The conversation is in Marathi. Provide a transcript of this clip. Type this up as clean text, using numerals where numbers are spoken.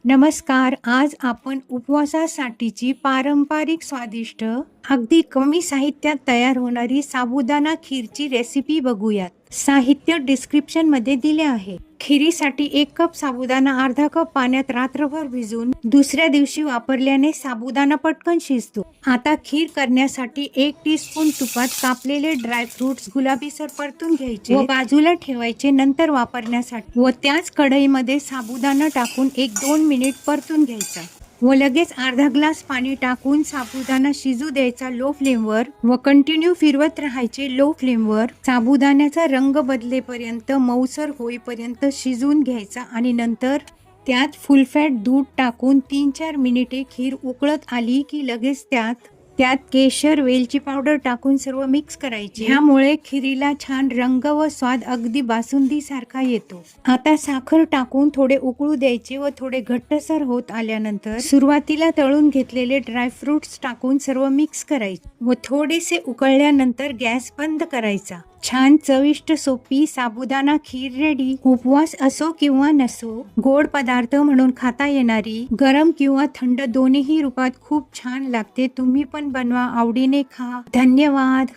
नमस्कार. आज आपण उपवासासाठीची पारंपरिक स्वादिष्ट, अगदी कमी साहित्यात तयार होणारी साबुदाणा खीरची रेसिपी बघूयात. साहित्य डिस्क्रिप्शनमध्ये दिले आहे. खिरीसाठी 1 कप साबुदाणा अर्धा कप पाण्यात रात्रभर भिजवून दुसऱ्या दिवशी वापरल्याने साबुदाणा पटकन शिजतो. आता खीर करण्यासाठी 1 टीस्पून तुपात कापलेले ड्रायफ्रुट्स गुलाबीसर परतून घ्यायचे व बाजूला ठेवायचे. नंतर वापरण्यासाठी व त्याच कढईमध्ये साबुदाणा टाकून 1-2 मिनिट परतून घ्यायचा व लगेच अर्धा ग्लास पाणी टाकून साबुदाणा शिजू द्यायचा लो फ्लेमवर व कंटिन्यू फिरवत राहायचे लो फ्लेमवर. साबुदाण्याचा रंग बदलेपर्यंत मऊसर होईपर्यंत शिजवून घ्यायचा आणि नंतर त्यात फुल फॅट दूध टाकून 3-4 मिनिटे खीर उकळत आली की लगेच त्यात केशर, वेलची पावडर टाकून सर्व मिक्स करायचे. ह्यामुळे खिरीला छान रंग व स्वाद अगदी बासुंदी सारखा येतो. आता साखर टाकून थोडे उकळू द्यायचे व थोडे घट्टसर होत आल्यानंतर सुरुवातीला तळून घेतलेले ड्रायफ्रुट्स टाकून सर्व मिक्स करायचे व थोडेसे उकळल्यानंतर गॅस बंद करायचा. छान चविष्ट सोपी साबुदाणा खीर रेडी. उपवास असो किंवा नसो, गोड पदार्थ म्हणून खाता येणारी, गरम किंवा थंड दोन्ही रूपात खूप छान लागते. तुम्ही पण बनवा, आवडीने खा. धन्यवाद.